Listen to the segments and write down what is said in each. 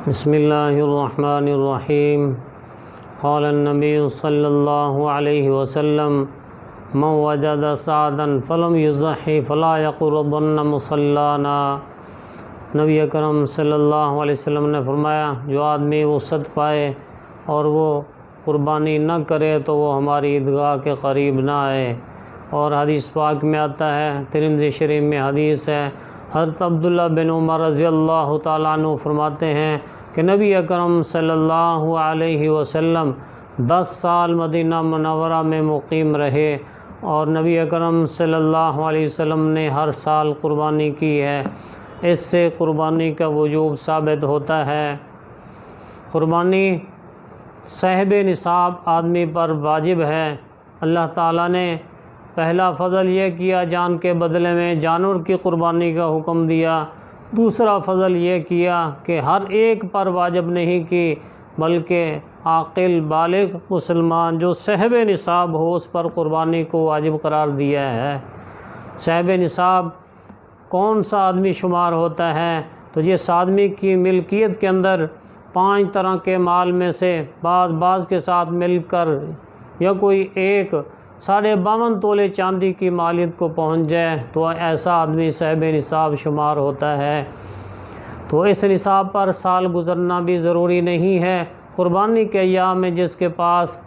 بسم اللہ الرحمن الرحیم قال النبی صلی اللہ علیہ وسلم من وجد سعدا فلم یضحی فلا یقربن مصلانا۔ نبی اکرم صلی اللہ علیہ وسلم نے فرمایا، جو آدمی وسعت پائے اور وہ قربانی نہ کرے تو وہ ہماری عیدگاہ کے قریب نہ آئے۔ اور حدیث پاک میں آتا ہے، ترمذی شریف میں حدیث ہے، حضرت عبداللہ بن عمر رضی اللہ تعالیٰ عنہ فرماتے ہیں کہ نبی اکرم صلی اللہ علیہ وسلم 10 سال مدینہ منورہ میں مقیم رہے اور نبی اکرم صلی اللہ علیہ وسلم نے ہر سال قربانی کی ہے۔ اس سے قربانی کا وجوب ثابت ہوتا ہے۔ قربانی صاحب نصاب آدمی پر واجب ہے۔ اللہ تعالیٰ نے پہلا فضل یہ کیا، جان کے بدلے میں جانور کی قربانی کا حکم دیا۔ دوسرا فضل یہ کیا کہ ہر ایک پر واجب نہیں کی، بلکہ عاقل بالغ مسلمان جو صاحب نصاب ہو اس پر قربانی کو واجب قرار دیا ہے۔ صاحب نصاب کون سا آدمی شمار ہوتا ہے؟ تو جس آدمی کی ملکیت کے اندر 5 طرح کے مال میں سے بعض کے ساتھ مل کر یا کوئی ایک 52.5 تولے چاندی کی مالیت کو پہنچ جائے تو ایسا آدمی صاحب نصاب شمار ہوتا ہے۔ تو اس نصاب پر سال گزرنا بھی ضروری نہیں ہے۔ قربانی کے ایام میں جس کے پاس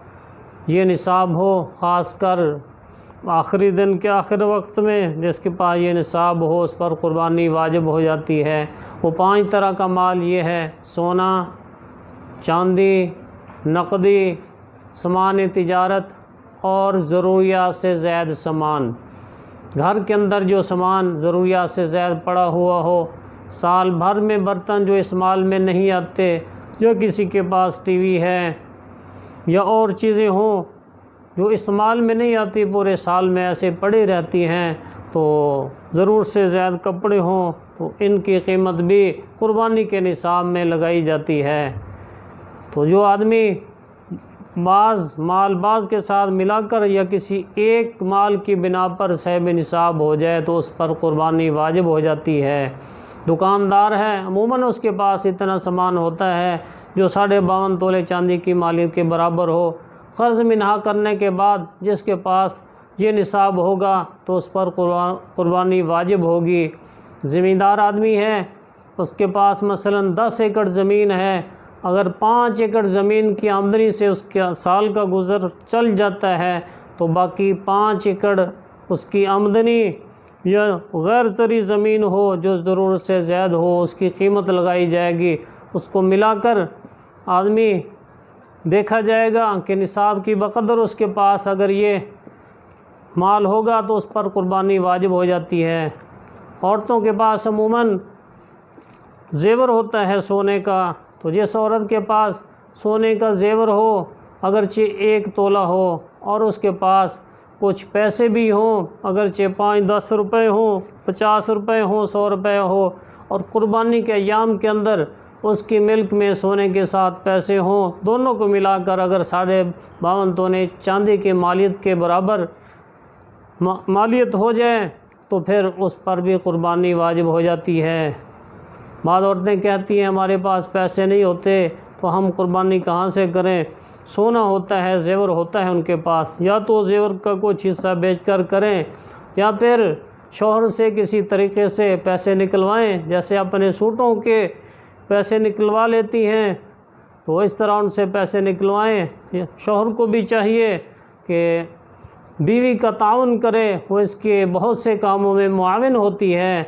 یہ نصاب ہو، خاص کر آخری دن کے آخر وقت میں جس کے پاس یہ نصاب ہو، اس پر قربانی واجب ہو جاتی ہے۔ وہ 5 طرح کا مال یہ ہے: سونا، چاندی، نقدی، سامان تجارت اور ضروریات سے زائد سامان۔ گھر کے اندر جو سامان ضروریات سے زائد پڑا ہوا ہو، سال بھر میں برتن جو استعمال میں نہیں آتے، یا کسی کے پاس ٹی وی ہے یا اور چیزیں ہوں جو استعمال میں نہیں آتی، پورے سال میں ایسے پڑی رہتی ہیں، تو ضرور سے زائد کپڑے ہوں تو ان کی قیمت بھی قربانی کے نصاب میں لگائی جاتی ہے۔ تو جو آدمی بعض کے ساتھ ملا کر یا کسی ایک مال کی بنا پر صاحب نصاب ہو جائے تو اس پر قربانی واجب ہو جاتی ہے۔ دکاندار ہے، عموماً اس کے پاس اتنا سامان ہوتا ہے جو 52.5 تولے چاندی کی مالیت کے برابر ہو۔ قرض منہا کرنے کے بعد جس کے پاس یہ نصاب ہوگا تو اس پر قربانی واجب ہوگی۔ زمیندار آدمی ہے، اس کے پاس مثلاً 10 ایکڑ زمین ہے، اگر 5 ایکڑ زمین کی آمدنی سے اس کے سال کا گزر چل جاتا ہے تو باقی 5 ایکڑ اس کی آمدنی یا غیر زرعی زمین ہو جو ضرورت سے زیادہ ہو، اس کی قیمت لگائی جائے گی۔ اس کو ملا کر آدمی دیکھا جائے گا کہ نصاب کی بقدر اس کے پاس اگر یہ مال ہوگا تو اس پر قربانی واجب ہو جاتی ہے۔ عورتوں کے پاس عموماً زیور ہوتا ہے سونے کا، تو جس عورت کے پاس سونے کا زیور ہو، اگرچہ 1 تولہ ہو اور اس کے پاس کچھ پیسے بھی ہوں، اگرچہ 5-10 روپے ہوں، 50 روپے ہوں، 100 روپے ہو، اور قربانی کے ایام کے اندر اس کی ملک میں سونے کے ساتھ پیسے ہوں، دونوں کو ملا کر اگر 52.5 تونے چاندی کی مالیت کے برابر مالیت ہو جائے تو پھر اس پر بھی قربانی واجب ہو جاتی ہے۔ بعض عورتیں کہتی ہیں ہمارے پاس پیسے نہیں ہوتے تو ہم قربانی کہاں سے کریں؟ سونا ہوتا ہے، زیور ہوتا ہے ان کے پاس، یا تو زیور کا کچھ حصہ بیچ کر کریں یا پھر شوہر سے کسی طریقے سے پیسے نکلوائیں، جیسے اپنے سوٹوں کے پیسے نکلوا لیتی ہیں تو اس طرح ان سے پیسے نکلوائیں۔ شوہر کو بھی چاہیے کہ بیوی کا تعاون کرے، وہ اس کے بہت سے کاموں میں معاون ہوتی ہے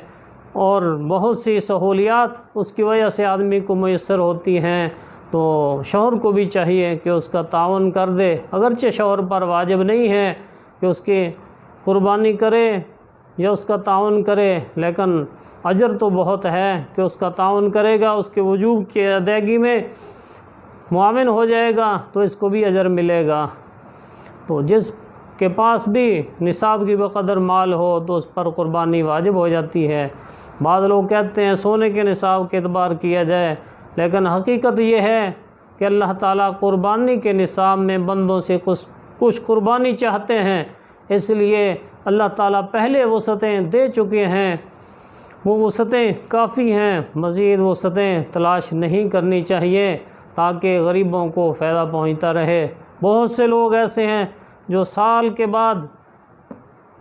اور بہت سی سہولیات اس کی وجہ سے آدمی کو میسر ہوتی ہیں، تو شوہر کو بھی چاہیے کہ اس کا تعاون کر دے۔ اگرچہ شوہر پر واجب نہیں ہے کہ اس کی قربانی کرے یا اس کا تعاون کرے، لیکن اجر تو بہت ہے کہ اس کا تعاون کرے گا، اس کے وجوب کی ادائیگی میں معاون ہو جائے گا تو اس کو بھی اجر ملے گا۔ تو جس کے پاس بھی نصاب کی بقدر مال ہو تو اس پر قربانی واجب ہو جاتی ہے۔ بعض لوگ کہتے ہیں سونے کے نصاب کے اعتبار کیا جائے، لیکن حقیقت یہ ہے کہ اللہ تعالیٰ قربانی کے نصاب میں بندوں سے کچھ قربانی چاہتے ہیں، اس لیے اللہ تعالیٰ پہلے وسعتیں دے چکے ہیں وہ وسعتیں کافی ہیں، مزید وسعتیں تلاش نہیں کرنی چاہیے تاکہ غریبوں کو فائدہ پہنچتا رہے۔ بہت سے لوگ ایسے ہیں جو سال کے بعد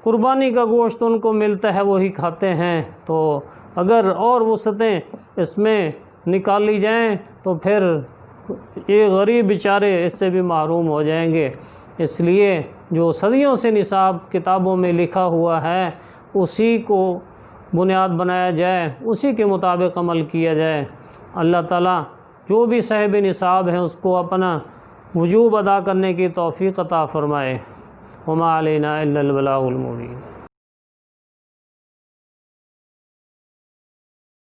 قربانی کا گوشت ان کو ملتا ہے وہی کھاتے ہیں، تو اگر اور وسعتیں اس میں نکالی جائیں تو پھر یہ غریب بیچارے اس سے بھی محروم ہو جائیں گے۔ اس لیے جو صدیوں سے نصاب کتابوں میں لکھا ہوا ہے اسی کو بنیاد بنایا جائے، اسی کے مطابق عمل کیا جائے۔ اللہ تعالیٰ جو بھی صاحب نصاب ہیں اس کو اپنا وجوب ادا کرنے کی توفیق عطا فرمائے۔ وما علینا الا البلاغ المبین۔